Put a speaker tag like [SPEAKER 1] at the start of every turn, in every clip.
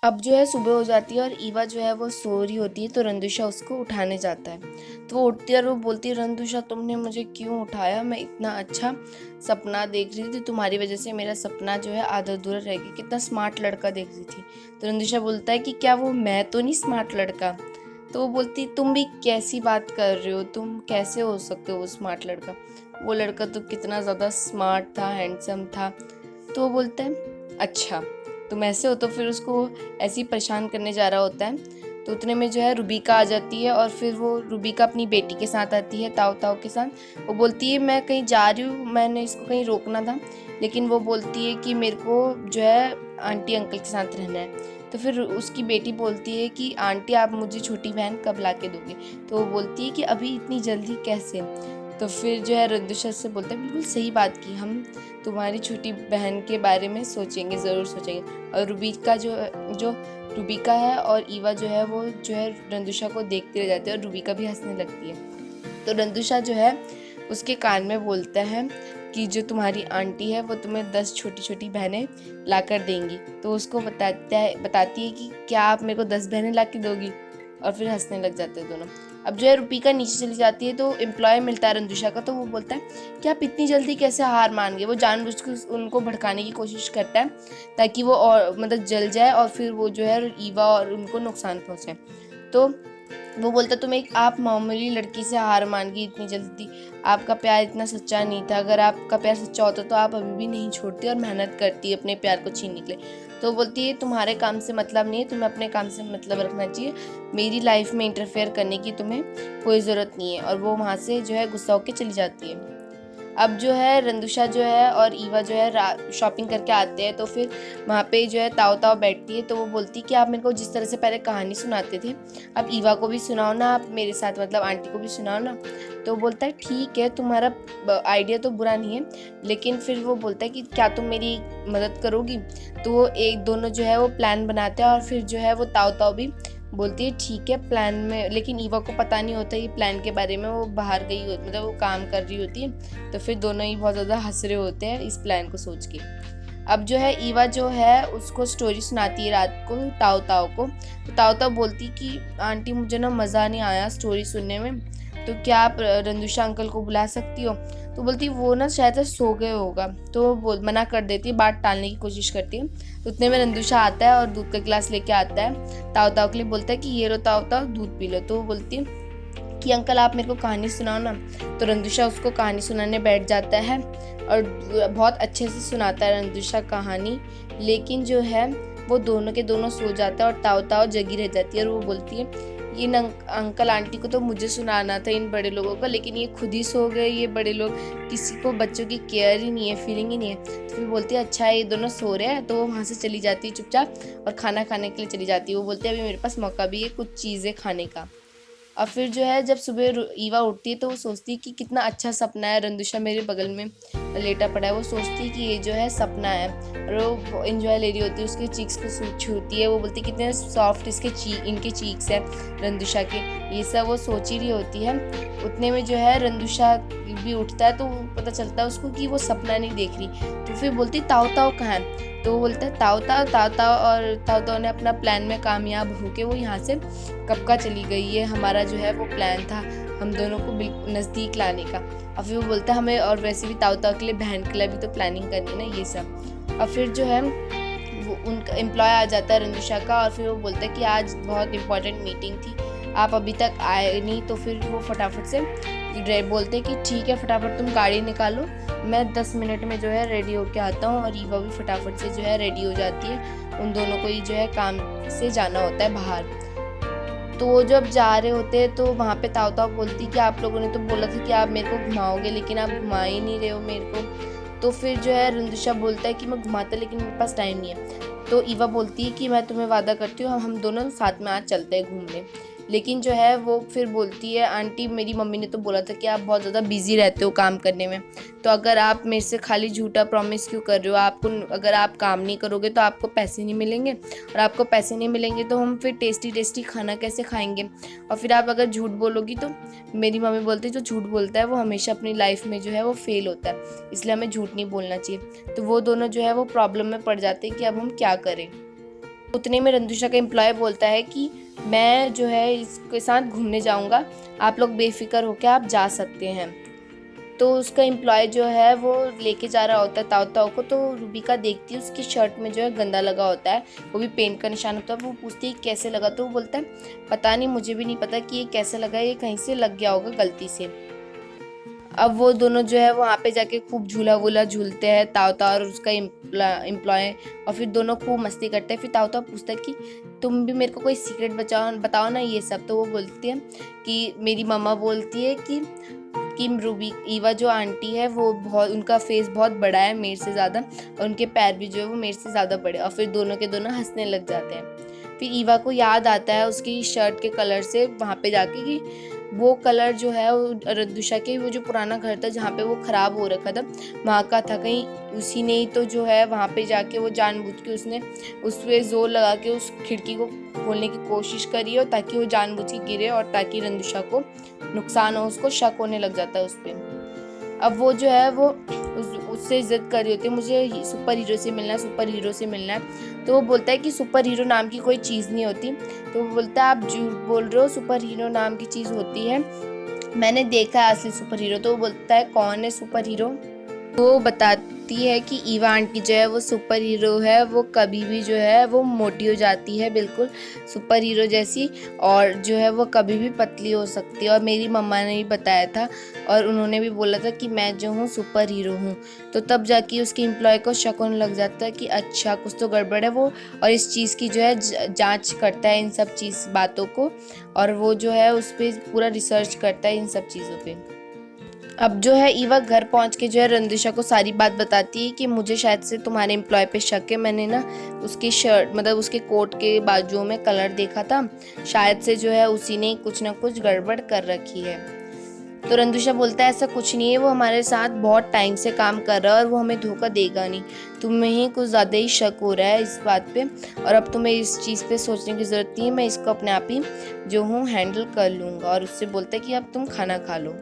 [SPEAKER 1] अब जो है सुबह हो जाती है और ईवा जो है वो सो रही होती है, तो रंदुशा उसको उठाने जाता है। तो वो उठती है और वो बोलती है, रंदुशा तुमने मुझे क्यों उठाया, मैं इतना अच्छा सपना देख रही थी, तुम्हारी वजह से मेरा सपना जो है आधा अधूरा रह गया, कितना स्मार्ट लड़का देख रही थी। तो रंदुशा बोलता है कि क्या वो मैं तो नहीं स्मार्ट लड़का। तो वो बोलती, तुम भी कैसी बात कर रहे हो, तुम कैसे हो सकते हो वो स्मार्ट लड़का, वो लड़का तो कितना ज़्यादा स्मार्ट था, हैंडसम था। तो वो बोलता है अच्छा तुम ऐसे हो। तो फिर उसको ऐसे ही परेशान करने जा रहा होता है। तो उतने में जो है रुबिका आ जाती है और फिर वो रुबिका अपनी बेटी के साथ आती है, ताऊ ताऊ के साथ। वो बोलती है मैं कहीं जा रही हूँ, मैंने इसको कहीं रोकना था, लेकिन वो बोलती है कि मेरे को जो है आंटी अंकल के साथ रहना है। तो फिर उसकी बेटी बोलती है कि आंटी आप मुझे छोटी बहन कब ला के दोगे। तो वो बोलती है कि अभी इतनी जल्दी कैसे। तो फिर जो है रंदुशा से बोलता है बिल्कुल सही बात की, हम तुम्हारी छोटी बहन के बारे में सोचेंगे, ज़रूर सोचेंगे। और रुबिका जो रुबिका है और ईवा जो है वो जो है रंदुशा को देखते रह जाते हैं और रुबिका भी हंसने लगती है। तो रंदुशा जो है उसके कान में बोलता है कि जो तुम्हारी आंटी है वो तुम्हें 10 छोटी छोटी बहनें ला कर देंगी। तो उसको बताती है कि क्या आप मेरे को 10 बहनें ला के दोगी, और फिर हंसने लग जाते हैं दोनों। अब जो है रुबिका नीचे चली जाती है, तो एम्प्लॉय मिलता है रंदुशा का। तो वो बोलता है कि आप इतनी जल्दी कैसे हार मान गए। वो जानबूझ के उनको भड़काने की कोशिश करता है ताकि वो और मतलब जल जाए और फिर वो जो है ईवा और उनको नुकसान पहुंचे। तो वो बोलता तुम एक आप मामूली लड़की से हार मान गई इतनी जल्दी, आपका प्यार इतना सच्चा नहीं था, अगर आपका प्यार सच्चा होता तो आप अभी भी नहीं छोड़ती और मेहनत करती अपने प्यार को छीनने के लिए। तो बोलती है तुम्हारे काम से मतलब नहीं है, तुम्हें अपने काम से मतलब रखना चाहिए, मेरी लाइफ में इंटरफेयर करने की तुम्हें कोई ज़रूरत नहीं है। और वो वहाँ से जो है गुस्सा होकर चली जाती है। अब जो है रंदुशा जो है और ईवा जो है शॉपिंग करके आते हैं। तो फिर वहाँ पे जो है ताऊ ताऊ बैठती है। तो वो बोलती है कि आप मेरे को जिस तरह से पहले कहानी सुनाते थे अब ईवा को भी सुनाओ ना, आप मेरे साथ मतलब आंटी को भी सुनाओ ना। तो वो बोलता है ठीक है, तुम्हारा आइडिया तो बुरा नहीं है, लेकिन फिर वो बोलता है कि क्या तुम मेरी मदद करोगी। तो वो एक दोनों जो है वो प्लान बनाते हैं और फिर जो है वो ताऊ ताऊ भी बोलती है ठीक है प्लान में, लेकिन ईवा को पता नहीं होता ये प्लान के बारे में, वो बाहर गई होती मतलब वो काम कर रही होती है। तो फिर दोनों ही बहुत ज़्यादा हंस रहे होते हैं इस प्लान को सोच के। अब जो है ईवा जो है उसको स्टोरी सुनाती है रात को ताऊ ताऊ को। तो ताऊ ताऊ बोलती कि आंटी मुझे ना मज़ा नहीं आया स्टोरी सुनने में, तो क्या आप रंदुशा अंकल को बुला सकती हो। तो बोलती वो ना शायद से सो गए होगा। तो वो मना कर देती है, बात टालने की कोशिश करती है। तो उतने में रंदुशा आता है और दूध का गिलास लेके आता है, ताऊ ताऊ के लिए बोलता है कि ये लो ताऊ ताऊ दूध पी लो। तो वो बोलती है कि अंकल आप मेरे को कहानी सुनाओ ना। तो रंदुशा उसको कहानी सुनाने बैठ जाता है और बहुत अच्छे से सुनाता है रंदुशा कहानी, लेकिन जो है वो दोनों के दोनों सो जाता है और ताऊ ताऊ जगी रह जाती है। और वो बोलती है इन अंकल आंटी को तो मुझे सुनाना था इन बड़े लोगों का, लेकिन ये खुद ही सो गए, ये बड़े लोग, किसी को बच्चों की केयर ही नहीं है, फीलिंग ही नहीं है। तो फिर बोलती है अच्छा है ये दोनों सो रहे हैं। तो वो वहाँ से चली जाती है चुपचाप और खाना खाने के लिए चली जाती है। वो बोलती है अभी मेरे पास मौका भी है कुछ चीज़ें खाने का। और फिर जो है जब सुबह ईवा उठती है तो वो सोचती है कि कितना अच्छा सपना है, रंदुशा मेरे बगल में लेटा पड़ा है। वो सोचती है कि ये जो है सपना है और वो एंजॉय ले रही होती है, उसके चीक्स को छूती है। वो बोलती है कितने सॉफ्ट इनके चीक्स हैं रंदुशा के, ये सब वो सोच ही रही होती है। उतने में जो है रंदुशा भी उठता है तो पता चलता है उसको कि वो सपना नहीं देख रही। तो फिर बोलती ताऊ ताऊ कहाँ है। तो वो बोलता है ताऊ ताऊ ताऊ ताऊ, और ताऊ ताऊ ने अपना प्लान में कामयाब होके वो यहाँ से कब का चली गई है, हमारा जो है वो प्लान था हम दोनों को बिल्कुल नज़दीक लाने का। और फिर वो बोलता है हमें और वैसे भी ताऊ ताऊ के लिए बहन के लिए भी तो प्लानिंग करनी है ना ये सब। और फिर जो है वो उनका एम्प्लॉय आ जाता है रंदुशा का और फिर वो बोलता है कि आज बहुत इंपॉर्टेंट मीटिंग थी, आप अभी तक आए नहीं। तो फिर वो फटाफट से बोलते हैं कि ठीक है फटाफट तुम गाड़ी निकालो, मैं 10 मिनट में जो है रेडी होके आता हूँ। और ईवा भी फटाफट से जो है रेडी हो जाती है, उन दोनों को ही जो है काम से जाना होता है बाहर। तो वो जब जा रहे होते हैं तो वहाँ पे ताऊ ताऊ बोलती कि आप लोगों ने तो बोला था कि आप मेरे को घुमाओगे, लेकिन आप घुमा ही नहीं रहे हो मेरे को। तो फिर जो है रंदुशा बोलता है कि मैं घुमाता, लेकिन मेरे पास टाइम नहीं है। तो ईवा बोलती है कि मैं तुम्हें वादा करती हूँ हम दोनों साथ में आज चलते हैं घूमने। लेकिन जो है वो फिर बोलती है आंटी मेरी मम्मी ने तो बोला था कि आप बहुत ज़्यादा बिजी रहते हो काम करने में, तो अगर आप मेरे से खाली झूठा प्रॉमिस क्यों कर रहे हो, आपको अगर आप काम नहीं करोगे तो आपको पैसे नहीं मिलेंगे, और आपको पैसे नहीं मिलेंगे तो हम फिर टेस्टी टेस्टी खाना कैसे खाएंगे, और फिर आप अगर झूठ बोलोगी तो मेरी मम्मी बोलती है जो झूठ बोलता है वो हमेशा अपनी लाइफ में जो है वो फेल होता है, इसलिए हमें झूठ नहीं बोलना चाहिए। तो वो दोनों जो है वो प्रॉब्लम में पड़ जाते हैं कि अब हम क्या करें। उतने में रंदुशा का एम्प्लॉय बोलता है कि मैं जो है इसके साथ घूमने जाऊंगा, आप लोग बेफिक्र होकर आप जा सकते हैं। तो उसका एम्प्लॉय जो है वो लेके जा रहा होता है ताऊ ताऊ को, तो रूबिका देखती है उसकी शर्ट में जो है गंदा लगा होता है, वो भी पेंट का निशान होता है। वो पूछती है कैसे लगा, तो वो बोलता है पता नहीं, मुझे भी नहीं पता कि ये कैसे लगा, ये कहीं से लग गया होगा गलती से। अब वो दोनों जो है वहाँ पे जाके खूब झूला वूला झूलते हैं, ताऊ ताऊ और उसका एम्प्लॉय, और फिर दोनों खूब मस्ती करते हैं। फिर ताऊ ताऊ पूछता है कि तुम भी मेरे को कोई सीक्रेट बताओ ना ये सब। तो वो बोलती है कि मेरी मम्मा बोलती है कि रूबी ईवा जो आंटी है वो बहुत, उनका फेस बहुत बड़ा है मेरे से ज़्यादा, और उनके पैर भी जो है वो मेरे से ज़्यादा बड़े। और फिर दोनों के दोनों हंसने लग जाते हैं। फिर ईवा को याद आता है उसकी शर्ट के कलर से वहाँ पे जाके कि वो कलर जो है रंदुशा के वो जो पुराना घर था जहाँ पे वो ख़राब हो रखा था वहाँ का था, कहीं उसी ने ही तो जो है वहाँ पे जाके वो जानबूझ के उसने उस पर जोर लगा के उस खिड़की को खोलने की कोशिश करी, और ताकि वो जानबूझ के गिरे और ताकि रंदुशा को नुकसान हो, उसको शक होने लग जाता है उस पर। अब वो जो है वो उससे जिद कर रही होती है, मुझे सुपर हीरो से मिलना है, सुपर हीरो से मिलना है। तो वो बोलता है कि सुपर हीरो नाम की कोई चीज़ नहीं होती। तो वो बोलता है आप झूठ बोल रहे हो, सुपर हीरो नाम की चीज़ होती है, मैंने देखा है असली सुपर हीरो। तो वो बोलता है कौन है सुपर हीरो। वो बताती है कि ईवा आंटी जो है वो सुपर हीरो है, वो कभी भी जो है वो मोटी हो जाती है बिल्कुल सुपर हीरो जैसी, और जो है वो कभी भी पतली हो सकती है। और मेरी मम्मा ने भी बताया था और उन्होंने भी बोला था कि मैं जो हूँ सुपर हीरो हूँ। तो तब जाके उसके एम्प्लॉय को शक होने लग जाता है कि अच्छा कुछ तो गड़बड़ है वो, और इस चीज़ की जो है जांच करता है इन सब चीज़ बातों को, और वो जो है उस पर पूरा रिसर्च करता है इन सब चीज़ों पर। अब जो है ईवा घर पहुंच के जो है रंदुशा को सारी बात बताती है कि मुझे शायद से तुम्हारे एम्प्लॉय पे शक है, मैंने ना उसकी शर्ट मतलब उसके कोट के बाजुओं में कलर देखा था, शायद से जो है उसी ने कुछ ना कुछ गड़बड़ कर रखी है। तो रंदुशा बोलता है ऐसा कुछ नहीं है, वो हमारे साथ बहुत टाइम से काम कर रहा है और वो हमें धोखा देगा नहीं, तुम्हें ही कुछ ज़्यादा ही शक हो रहा है इस बात पे, और अब तुम्हें इस चीज़ पे सोचने की ज़रूरत नहीं है, मैं इसको अपने आप ही जो हूँ हैंडल कर लूँगा। और उससे बोलता है कि अब तुम खाना खा लो।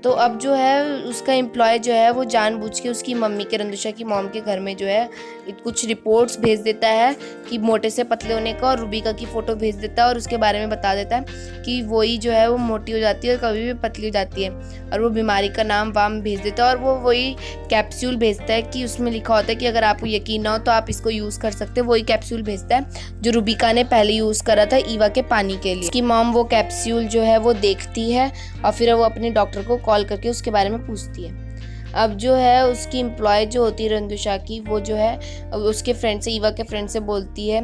[SPEAKER 1] तो अब जो है उसका एम्प्लॉय जो है वो जानबूझ के उसकी मम्मी के, रंदुशा की मॉम के घर में जो है कुछ रिपोर्ट्स भेज देता है कि मोटे से पतले होने का, और रूबिका की फ़ोटो भेज देता है और उसके बारे में बता देता है कि वही जो है वो मोटी हो जाती है और कभी भी पतली हो जाती है, और वो बीमारी का नाम वाम भेज देता है। और वो वही कैप्सूल भेजता है कि उसमें लिखा होता है कि अगर आपको यकीन ना हो तो आप इसको यूज़ कर सकते हो। वही कैप्सूल भेजता है जो रूबिका ने पहले यूज़ करा था ईवा के पानी के लिए। उसकी मॉम वो कैप्सूल जो है वो देखती है और फिर वो अपने डॉक्टर को कॉल करके उसके बारे में पूछती है। अब जो है उसकी एम्प्लॉय जो होती है रंदुशा की, वो जो है उसके फ्रेंड से, ईवा के फ्रेंड से बोलती है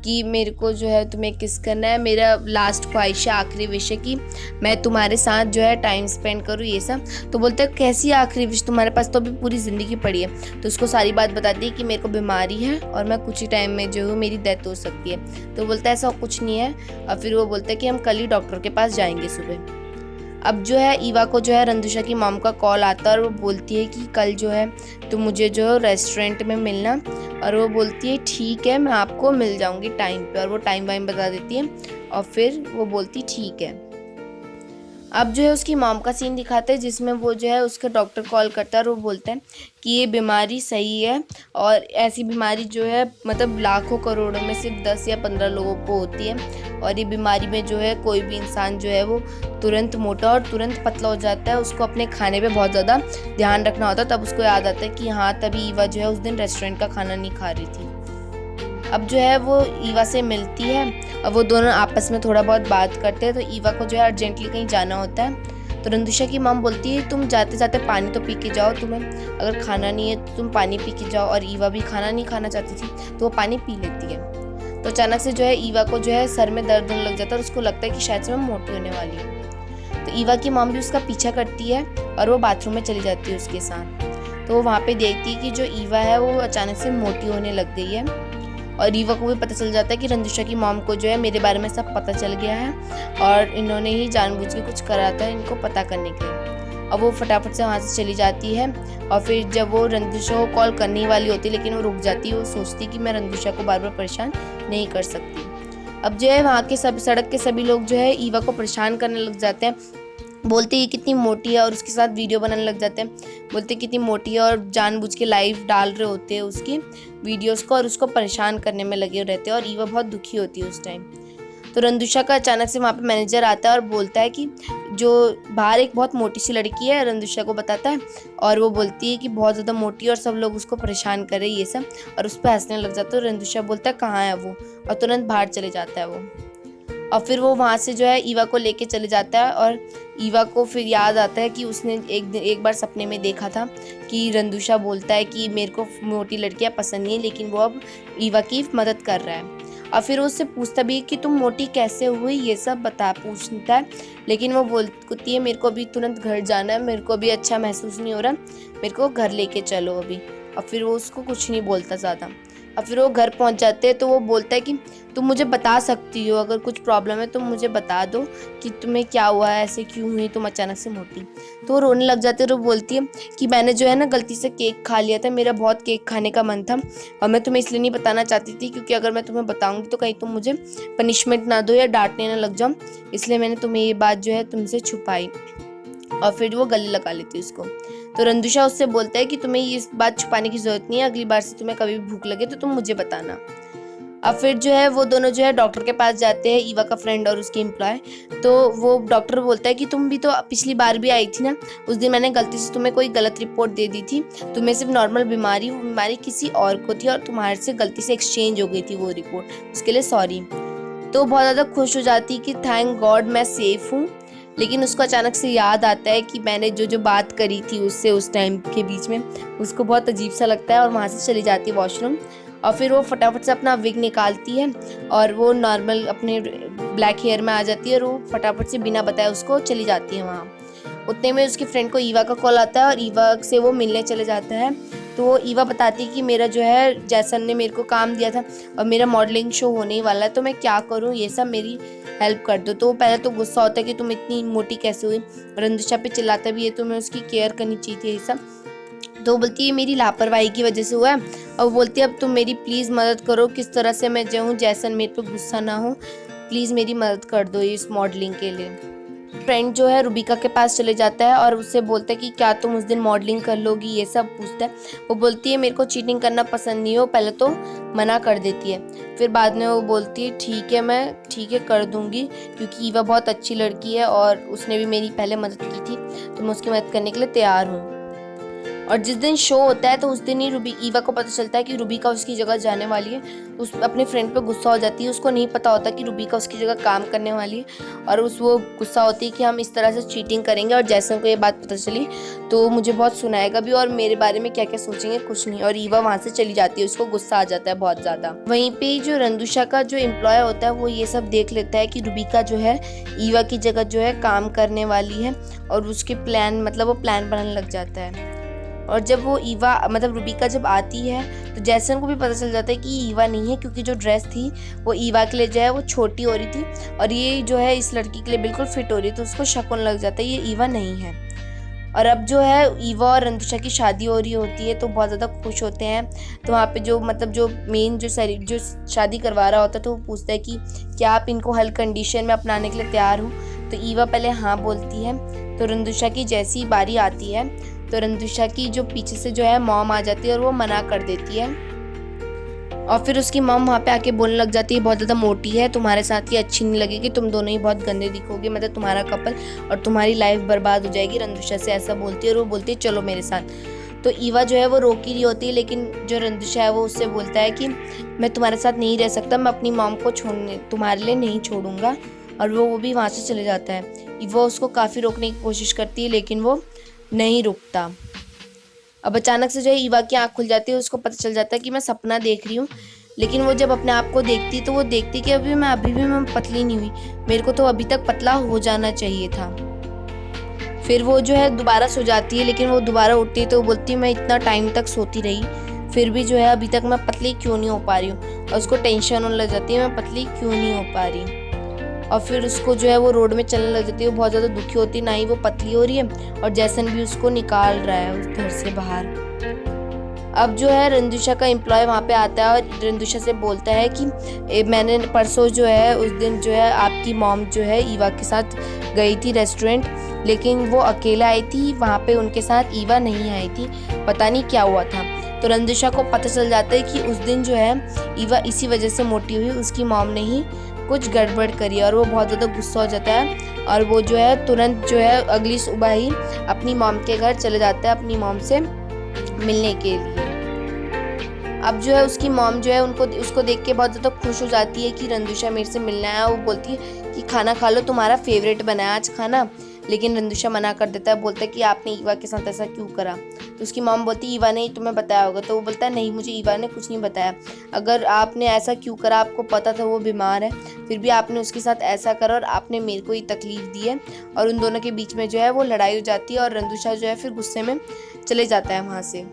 [SPEAKER 1] कि मेरे को जो है तुम्हें किस करना है, मेरा लास्ट ख्वाहिश है, आखिरी विश है कि मैं तुम्हारे साथ जो है टाइम स्पेंड करूँ ये सब। तो बोलते हैं कैसी आखिरी विश, तुम्हारे पास तो अभी पूरी ज़िंदगी पड़ी है। तो उसको सारी बात बताती है कि मेरे को बीमारी है और मैं कुछ ही टाइम में जो है मेरी डेथ हो सकती है। तो बोलता है ऐसा कुछ नहीं है, और फिर वो बोलता है कि हम कल ही डॉक्टर के पास जाएंगे सुबह। अब जो है ईवा को जो है रंदुशा की मॉम का कॉल आता है और वो बोलती है कि कल जो है तुम मुझे जो रेस्टोरेंट में मिलना, और वो बोलती है ठीक है मैं आपको मिल जाऊंगी टाइम पे, और वो टाइम वाइम बता देती है और फिर वो बोलती ठीक है। अब जो है उसकी मॉम का सीन दिखाते हैं जिसमें वो जो है उसका डॉक्टर कॉल करता है और वो बोलता है कि ये बीमारी सही है, और ऐसी बीमारी जो है मतलब लाखों करोड़ों में सिर्फ 10 या 15 लोगों को होती है, और ये बीमारी में जो है कोई भी इंसान जो है वो तुरंत मोटा और तुरंत पतला हो जाता है। उसको अपने खाने पे बहुत ज़्यादा ध्यान रखना होता है। तब उसको याद आता है कि हाँ तभी ईवा जो है उस दिन रेस्टोरेंट का खाना नहीं खा रही थी। अब जो है वो ईवा से मिलती है और वो दोनों आपस में थोड़ा बहुत बात करते हैं। तो ईवा को जो है अर्जेंटली कहीं जाना होता है। तो रंदुशा की मॉम बोलती है तुम जाते जाते पानी तो पी के जाओ, तुम्हें अगर खाना नहीं है तो तुम पानी पी के जाओ। और ईवा भी खाना नहीं खाना चाहती थी तो वो पानी पी लेती है। तो अचानक से जो है ईवा को जो है सर में दर्द होने लग जाता है और उसको लगता है कि शायद से मैं मोटी होने वाली हूँ। तो ईवा की मॉम भी उसका पीछा करती है और वो बाथरूम में चली जाती है उसके साथ। तो वो वहाँ पे देखती है कि जो ईवा है वो अचानक से मोटी होने लग गई है, और ईवा को भी पता चल जाता है कि रंदुशा की मॉम को जो है मेरे बारे में सब पता चल गया है और इन्होंने ही जानबूझ के कुछ करा था इनको पता करने के लिए। अब वो फटाफट से वहाँ से चली जाती है, और फिर जब वो रंदुशा को कॉल करने वाली होती है लेकिन वो रुक जाती है। वो सोचती कि मैं रंदुशा को बार बार परेशान नहीं कर सकती। अब जो है वहाँ के सभी सड़क के सभी लोग जो है ईवा को परेशान करने लग जाते हैं बोलते ये कितनी मोटी है और उसके साथ वीडियो बनाने लग जाते हैं। बोलते कितनी मोटी है और जानबूझ के लाइव डाल रहे होते हैं उसकी वीडियोस को और उसको परेशान करने में लगे रहते हैं और ईवा बहुत दुखी होती है उस टाइम। तो रंदुषा का अचानक से वहाँ पे मैनेजर आता है और बोलता है कि जो बाहर एक बहुत मोटी सी लड़की है, रंदुषा को बताता है और वो बोलती है कि बहुत ज़्यादा मोटी है और सब लोग उसको परेशान कर रहे हैं ये सब, और उस पर हंसने लग जाता है। रंदुषा बोलता है कहाँ है वो, और तुरंत बाहर चले जाता है वो। और फिर वो वहाँ से जो है ईवा को लेके चले जाता है और ईवा को फिर याद आता है कि उसने एक बार सपने में देखा था कि रंदुषा बोलता है कि मेरे को मोटी लड़कियाँ पसंद नहीं है, लेकिन वो अब ईवा की मदद कर रहा है। और फिर वो उससे पूछता भी है कि तुम मोटी कैसे हुई, ये सब पूछता है, लेकिन वो बोलती है मेरे को अभी तुरंत घर जाना है, मेरे को अभी अच्छा महसूस नहीं हो रहा, मेरे को घर लेके चलो अभी। और फिर वो उसको कुछ नहीं बोलता ज़्यादा। और फिर वो घर पहुंच जाते हैं तो वो बोलता है कि तुम मुझे बता सकती हो, अगर कुछ प्रॉब्लम है तुम मुझे बता दो कि तुम्हें क्या हुआ है, ऐसे क्यों हुई तुम अचानक से मोटी। तो वो रोने लग जाते हैं और वो बोलती है कि मैंने जो है ना गलती से केक खा लिया था, मेरा बहुत केक खाने का मन था और मैं तुम्हें इसलिए नहीं बताना चाहती थी क्योंकि अगर मैं तुम्हें बताऊंगी तो कहीं तुम मुझे पनिशमेंट ना दो या डांटने ना लग जाओ, इसलिए मैंने तुम्हें ये बात जो है तुमसे छुपाई। और फिर वो गले लगा लेती है उसको। तो रंदुषा उससे बोलता है कि तुम्हें ये बात छुपाने की जरूरत नहीं है, अगली बार से तुम्हें कभी भी भूख लगे तो तुम मुझे बताना। अब फिर जो है वो दोनों जो है डॉक्टर के पास जाते हैं, ईवा का फ्रेंड और उसकी एम्प्लॉय। तो वो डॉक्टर बोलता है कि तुम भी तो पिछली बार भी आई थी ना, उस दिन मैंने गलती से तुम्हें कोई गलत रिपोर्ट दे दी थी, तुम्हें सिर्फ नॉर्मल बीमारी, वो बीमारी किसी और को थी और तुम्हारे से गलती से एक्सचेंज हो गई थी वो रिपोर्ट, उसके लिए सॉरी। तो बहुत ज़्यादा खुश हो जाती कि थैंक गॉड मैं सेफ हूँ। लेकिन उसको अचानक से याद आता है कि मैंने जो बात करी थी उससे उस टाइम के बीच में, उसको बहुत अजीब सा लगता है और वहाँ से चली जाती है वॉशरूम। और फिर वो फटाफट से अपना विग निकालती है और वो नॉर्मल अपने ब्लैक हेयर में आ जाती है और वो फटाफट से बिना बताए उसको चली जाती है वहाँ। उतने में उसकी फ्रेंड को ईवा का कॉल आता है और ईवा से वो मिलने चले जाता है। तो ईवा बताती है कि मेरा जो है जैसन ने मेरे को काम दिया था और मेरा मॉडलिंग शो होने ही वाला है, तो मैं क्या करूँ, ये सब मेरी हेल्प कर दो। तो वो पहले तो गुस्सा होता है कि तुम इतनी मोटी कैसे हुई, रंदुषा पे चिल्लाता भी है, तो मैं उसकी केयर करनी चाहिए थी ये सब। तो बोलती है मेरी लापरवाही की वजह से हुआ है। और वो बोलती है अब तुम मेरी प्लीज़ मदद करो, किस तरह से मैं जाऊँ जैसन मेरे पे गुस्सा ना हो, प्लीज़ मेरी मदद कर दो इस मॉडलिंग के लिए। फ्रेंड जो है रुबिका के पास चले जाता है और उससे बोलता है कि क्या तुम उस दिन मॉडलिंग कर लोगी, ये सब पूछता है। वो बोलती है मेरे को चीटिंग करना पसंद नहीं हो, पहले तो मना कर देती है, फिर बाद में वो बोलती है ठीक है कर दूंगी, क्योंकि ईवा बहुत अच्छी लड़की है और उसने भी मेरी पहले मदद की थी, तो मैं उसकी मदद करने के लिए तैयार हूँ। और जिस दिन शो होता है तो उस दिन ही ईवा को पता चलता है कि रुबिका उसकी जगह जाने वाली है। उस अपने फ्रेंड पे गुस्सा हो जाती है, उसको नहीं पता होता कि रुबिका उसकी जगह काम करने वाली है और वो गुस्सा होती है कि हम इस तरह से चीटिंग करेंगे और जैसन को ये बात पता चली तो मुझे बहुत सुनाएगा भी और मेरे बारे में क्या क्या सोचेंगे कुछ नहीं। और ईवा वहाँ से चली जाती है, उसको गुस्सा आ जाता है बहुत ज़्यादा। वहीं पे जो रंदुषा का जो एम्प्लॉय होता है वो ये सब देख लेता है कि रुबिका जो है ईवा की जगह जो है काम करने वाली है और उसके वो प्लान बनाने लग जाता है। और जब वो ईवा रुबिका जब आती है तो जैसन को भी पता चल जाता है कि ईवा नहीं है, क्योंकि जो ड्रेस थी वो ईवा के लिए जो है वो छोटी हो रही थी और ये जो है इस लड़की के लिए बिल्कुल फिट हो रही है, तो उसको शक होने लग जाता है ये ईवा नहीं है। और अब जो है ईवा और रंदुषा की शादी हो रही होती है तो बहुत ज़्यादा खुश होते हैं। तो वहाँ पे जो मेन जो शादी करवा रहा होता है तो वो पूछता है कि क्या आप इनको हर कंडीशन में अपनाने के लिए तैयार हो। तो ईवा पहले हाँ बोलती है। तो रंदुषा की जैसी बारी आती है तो रंदुषा की जो पीछे से जो है मॉम आ जाती है और वो मना कर देती है। और फिर उसकी मॉम वहाँ पे आके बोलने लग जाती है बहुत ज़्यादा मोटी है, तुम्हारे साथ ये अच्छी नहीं लगेगी, तुम दोनों ही बहुत गंदे दिखोगे, तुम्हारा कपल और तुम्हारी लाइफ बर्बाद हो जाएगी। रंदुषा से ऐसा बोलती है और वो बोलती है चलो मेरे साथ। तो ईवा जो है वो रोक ही रही होती है, लेकिन जो रंदुषा है वो उससे बोलता है कि मैं तुम्हारे साथ नहीं रह सकता, मैं अपनी मॉम को तुम्हारे लिए नहीं छोड़ूंगा। और वो भी वहाँ से चले जाता है। ईवा उसको काफ़ी रोकने की कोशिश करती है लेकिन वो नहीं रुकता। अब अचानक से जो है ईवा की आँख खुल जाती है, उसको पता चल जाता है कि मैं सपना देख रही हूँ। लेकिन वो जब अपने आप को देखती तो वो देखती कि अभी भी मैं पतली नहीं हुई, मेरे को तो अभी तक पतला हो जाना चाहिए था। फिर वो जो है दोबारा सो जाती है, लेकिन वो दोबारा उठती है तो वो बोलती है मैं इतना टाइम तक सोती रही फिर भी जो है अभी तक मैं पतली क्यों नहीं हो पा रही हूँ। और उसको टेंशन होने लग जाती है मैं पतली क्यों नहीं हो पा रही। और फिर उसको जो है वो रोड में चलने लग जाती है, वो बहुत ज़्यादा दुखी होती है, ना ही वो पतली हो रही है और जैसन भी उसको निकाल रहा है उस घर से बाहर। अब जो है रंदुशा का एम्प्लॉय वहाँ पे आता है और रंदुशा से बोलता है कि मैंने परसों जो है उस दिन जो है आपकी मॉम जो है ईवा के साथ गई थी रेस्टोरेंट, लेकिन वो अकेला आई थी, वहाँ पे उनके साथ ईवा नहीं आई थी, पता नहीं क्या हुआ था। तो रंदुशा को पता चल जाता है कि उस दिन जो है ईवा इसी वजह से मोटी हुई, उसकी मॉम ने ही कुछ गड़बड़ करी और वो बहुत ज़्यादा गुस्सा हो जाता है और वो जो है तुरंत जो है अगली सुबह ही अपनी मॉम के घर चले जाता है अपनी मॉम से मिलने के लिए। अब जो है उसकी मॉम जो है उसको देख के बहुत ज़्यादा खुश हो जाती है कि रंदुशा मेरे से मिलना है। वो बोलती है कि खाना खा लो, तुम्हारा फेवरेट बना है आज खाना, लेकिन रंदुशा मना कर देता है, बोलता है कि आपने ईवा के साथ ऐसा क्यों करा। तो उसकी मॉम बोलती है ईवा ने तुम्हें बताया होगा। तो वो बोलता है नहीं, मुझे ईवा ने कुछ नहीं बताया। अगर आपने ऐसा क्यों करा, आपको पता था वो बीमार है, फिर भी आपने उसके साथ ऐसा करा और आपने मेरे को ही तकलीफ़ दी है। और उन दोनों के बीच में जो है वो लड़ाई हो जाती है और रंदुशा जो है फिर गुस्से में चले जाता है वहाँ से।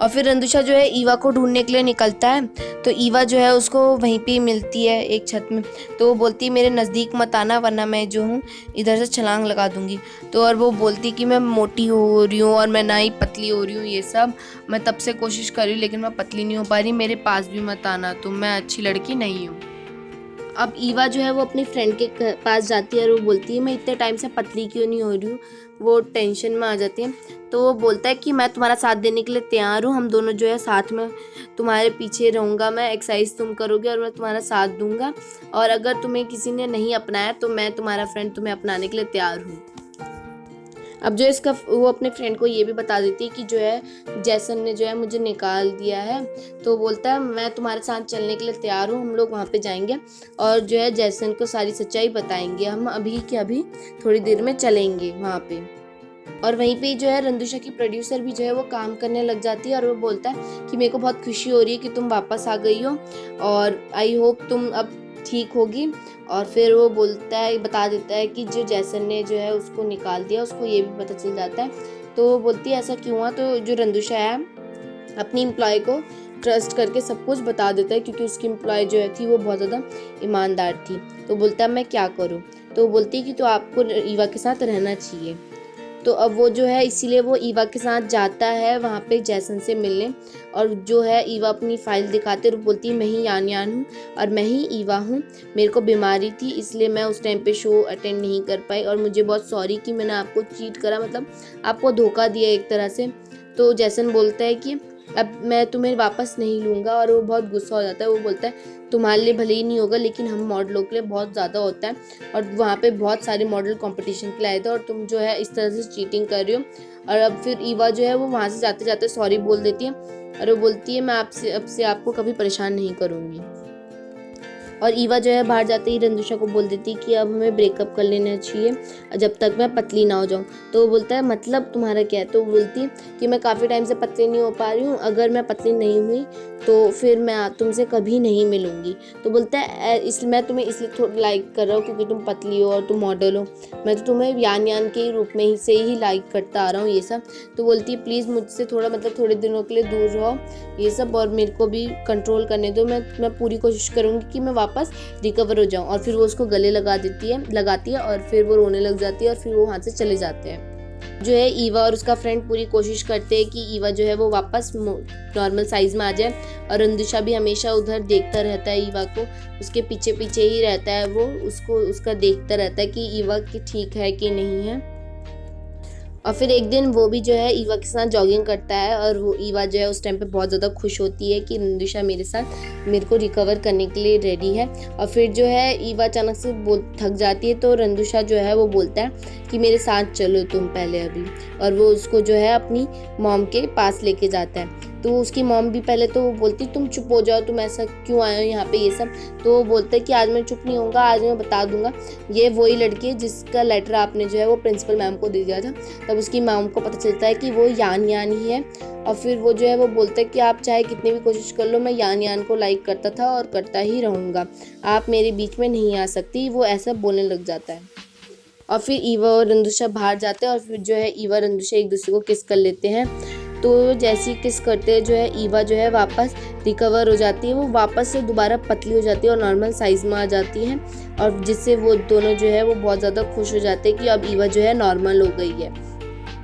[SPEAKER 1] और फिर रंदुशा जो है ईवा को ढूंढने के लिए निकलता है, तो ईवा जो है उसको वहीं पे मिलती है एक छत में। तो वो बोलती है मेरे नज़दीक मत आना वरना मैं जो हूँ इधर से छलांग लगा दूँगी। तो और वो बोलती कि मैं मोटी हो रही हूँ और मैं ना ही पतली हो रही हूँ, ये सब मैं तब से कोशिश कर रही हूँ लेकिन मैं पतली नहीं हो पा रही, मेरे पास भी मत आना, तो मैं अच्छी लड़की नहीं हूँ। अब ईवा जो है वो अपनी फ्रेंड के पास जाती है और वो बोलती है मैं इतने टाइम से पतली क्यों नहीं हो रही हूँ। वो टेंशन में आ जाती है। तो वो बोलता है कि मैं तुम्हारा साथ देने के लिए तैयार हूँ, हम दोनों जो है साथ में तुम्हारे पीछे रहूँगा, मैं एक्सरसाइज तुम करोगे और मैं तुम्हारा साथ दूंगा, और अगर तुम्हें किसी ने नहीं अपनाया तो मैं तुम्हारा फ्रेंड तुम्हें अपनाने के लिए तैयार हूँ। अब जो इसका वो अपने फ्रेंड को ये भी बता देती है कि जो है जैसन ने जो है मुझे निकाल दिया है। तो बोलता है मैं तुम्हारे साथ चलने के लिए तैयार हूँ, हम लोग वहाँ पे जाएंगे और जो है जैसन को सारी सच्चाई बताएंगे, हम अभी के अभी थोड़ी देर में चलेंगे वहाँ पे। और वहीं पे जो है रंदुशा की प्रोड्यूसर भी जो है वो काम करने लग जाती है और वो बोलता है कि मेरे को बहुत खुशी हो रही है कि तुम वापस आ गई हो और आई होप तुम अब ठीक होगी। और फिर वो बोलता है, बता देता है कि जो जैसन ने जो है उसको निकाल दिया, उसको ये भी पता चल जाता है। तो वो बोलती है ऐसा क्यों हुआ। तो जो रंदुशा है अपनी एम्प्लॉय को ट्रस्ट करके सब कुछ बता देता है, क्योंकि उसकी एम्प्लॉय जो है थी वो बहुत ज़्यादा ईमानदार थी। तो बोलता है मैं क्या करूँ। तो बोलती है कि तो आपको ईवा के साथ रहना चाहिए। तो अब वो जो है इसीलिए वो ईवा के साथ जाता है वहाँ पे जैसन से मिलने। और जो है ईवा अपनी फ़ाइल दिखाते और बोलती है मैं ही यान यान हूँ और मैं ही ईवा हूँ, मेरे को बीमारी थी इसलिए मैं उस टाइम पे शो अटेंड नहीं कर पाई और मुझे बहुत सॉरी कि मैंने आपको चीट करा, मतलब आपको धोखा दिया एक तरह से। तो जैसन बोलता है कि अब मैं तुम्हें वापस नहीं लूँगा और वो बहुत गुस्सा हो जाता है। वो बोलता है तुम्हारे लिए भले ही नहीं होगा लेकिन हम मॉडलों के लिए बहुत ज़्यादा होता है और वहाँ पे बहुत सारे मॉडल कंपटीशन के लिए आए थे और तुम जो है इस तरह से चीटिंग कर रही हो। और अब फिर ईवा जो है वो वहाँ से जाते जाते सॉरी बोल देती है और वो बोलती है मैं अब से आपको कभी परेशान नहीं करूँगी। और ईवा जो है बाहर जाते ही रंदुशा को बोल देती कि अब हमें ब्रेकअप कर लेना चाहिए जब तक मैं पतली ना हो जाऊँ। तो वो बोलता है मतलब तुम्हारा क्या है। तो वो बोलती है कि मैं काफ़ी टाइम से पतली नहीं हो पा रही हूँ, अगर मैं पतली नहीं हुई तो फिर मैं तुमसे कभी नहीं मिलूँगी। तो बोलता है मैं तुम्हें इसलिए थोड़ा लाइक कर रहा हूँ क्योंकि तुम पतली हो और तुम मॉडल हो, मैं तो तुम्हें यान यान के रूप में से ही लाइक करता आ रहा हूँ ये सब। तो बोलती है प्लीज़ मुझसे थोड़ा मतलब थोड़े दिनों के लिए दूर रहो ये सब और मेरे को भी कंट्रोल करने दो, मैं पूरी कोशिश करूँगी कि मैं वापस रिकवर हो जाऊँ। और फिर वो उसको गले लगाती है और फिर वो रोने लग जाती है और फिर वो वहाँ से चले जाते हैं। जो है ईवा और उसका फ्रेंड पूरी कोशिश करते हैं कि ईवा जो है वो वापस नॉर्मल साइज में आ जाए और रंदुशा भी हमेशा उधर देखता रहता है ईवा को, उसके पीछे पीछे ही रहता है, वो उसका देखता रहता है कि ईवा ठीक है कि नहीं है। और फिर एक दिन वो भी जो है ईवा के साथ जॉगिंग करता है और वो ईवा जो है उस टाइम पे बहुत ज़्यादा खुश होती है कि रंदुशा मेरे को रिकवर करने के लिए रेडी है। और फिर जो है ईवा अचानक से थक जाती है तो रंदुशा जो है वो बोलता है कि मेरे साथ चलो तुम पहले अभी, और वो उसको जो है अपनी मॉम के पास लेके जाता है। तो उसकी मॉम भी पहले तो वो बोलती तुम चुप हो जाओ, तुम ऐसा क्यों आए हो यहाँ पे ये सब। तो वो बोलता है कि आज मैं चुप नहीं होऊंगा, आज मैं बता दूंगा ये वही लड़की है जिसका लेटर आपने जो है वो प्रिंसिपल मैम को दे दिया था। तब उसकी मॉम को पता चलता है कि वो यान यान ही है। और फिर वो जो है वो बोलता है कि आप चाहे कितनी भी कोशिश कर लो, मैं यान यान को लाइक करता था और करता ही रहूँगा, आप मेरे बीच में नहीं आ सकती, वो ऐसा बोलने लग जाता है। और फिर ईवा और रंदुशा बाहर जाते हैं और फिर जो है ईवा रंदुशा एक दूसरे को किस कर लेते हैं। तो जैसे ही किस करते हैं जो है ईवा जो है वापस रिकवर हो जाती है, वो वापस से दोबारा पतली हो जाती है और नॉर्मल साइज़ में आ जाती है, और जिससे वो दोनों जो है वो बहुत ज़्यादा खुश हो जाते हैं कि अब ईवा जो है नॉर्मल हो गई है।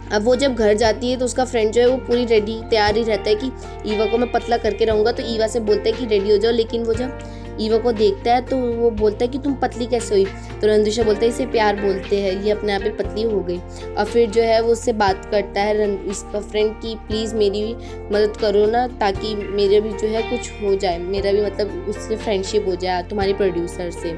[SPEAKER 1] अब वो जब घर जाती है तो उसका फ्रेंड जो है वो पूरी रेडी तैयार ही रहता है कि ईवा को मैं पतला करके रहूँगा, तो ईवा से बोलता है कि रेडी हो जाओ। लेकिन वो जब ईवा को देखता है तो वो बोलता है कि तुम पतली कैसे हुई, तो रणदीशा बोलता है इसे प्यार बोलते हैं, ये अपने आप ही पतली हो गई। और फिर जो है वो उससे बात करता है इसका फ्रेंड की प्लीज़ मेरी भी मदद करो ना, ताकि मेरे भी जो है कुछ हो जाए, मेरा भी मतलब उससे फ्रेंडशिप हो जाए तुम्हारी प्रोड्यूसर से।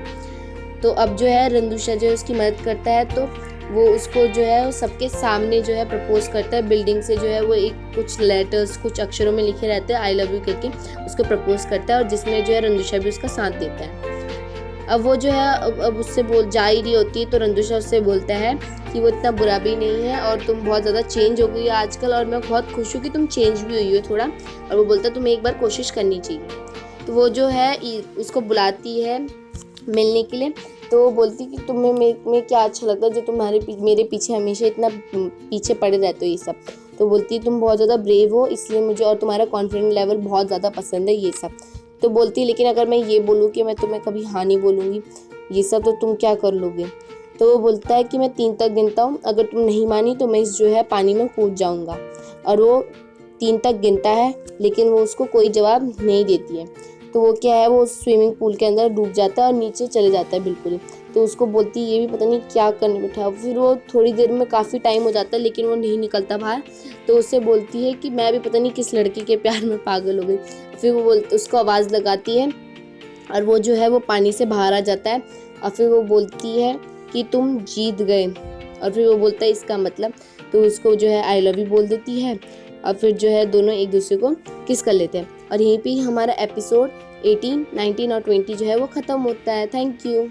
[SPEAKER 1] तो अब जो है रणदीशा जो है उसकी मदद करता है, तो वो उसको जो है सबके सामने जो है प्रपोज करता है। बिल्डिंग से जो है वो एक कुछ लेटर्स कुछ अक्षरों में लिखे रहते हैं आई लव यू करके, उसको प्रपोज करता है, और जिसमें जो है रणदीशा भी उसका साथ देता है। अब वो जो है अब उससे बोल जा ही रही होती है, तो रणदीशा उससे बोलता है कि वो इतना बुरा भी नहीं है और तुम बहुत ज़्यादा चेंज हो गई हो आजकल, और मैं बहुत खुश हूँ कि तुम चेंज भी हुई हो थोड़ा। और वो बोलता है तुम्हें एक बार कोशिश करनी चाहिए। तो वो जो है उसको बुलाती है मिलने के लिए, तो वो बोलती कि तुम्हें में क्या अच्छा लगता है जो तुम्हारे मेरे पीछे हमेशा इतना पीछे पड़े रहते हो ये सब। तो बोलती है तुम बहुत ज़्यादा ब्रेव हो इसलिए मुझे, और तुम्हारा कॉन्फिडेंस लेवल बहुत ज़्यादा पसंद है ये सब। तो बोलती है लेकिन अगर मैं ये बोलूँ कि मैं तुम्हें कभी हाँ नहीं बोलूँगी ये सब, तो तुम क्या कर लोगे। तो वो बोलता है कि मैं 3 तक गिनता हूँ, अगर तुम नहीं मानी तो मैं इस जो है पानी में कूद जाऊँगा। और वो 3 तक गिनता है, लेकिन वो उसको कोई जवाब नहीं देती है। तो वो क्या है वो स्विमिंग पूल के अंदर डूब जाता है और नीचे चले जाता है बिल्कुल ही। तो उसको बोलती है ये भी पता नहीं क्या करने बैठा। फिर वो थोड़ी देर में काफ़ी टाइम हो जाता है लेकिन वो नहीं निकलता बाहर। तो उससे बोलती है कि मैं भी पता नहीं किस लड़के के प्यार में पागल हो गई। फिर वो उसको आवाज़ लगाती है और वो जो है वो पानी से बाहर आ जाता है। और फिर वो बोलती है कि तुम जीत गए। और फिर वो बोलता है इसका मतलब, तो उसको जो है आई लव यू बोल देती है। और फिर जो है दोनों एक दूसरे को किस कर लेते हैं। और यहीं पे ही हमारा एपिसोड 18, 19 और 20 जो है वो ख़त्म होता है। Thank you.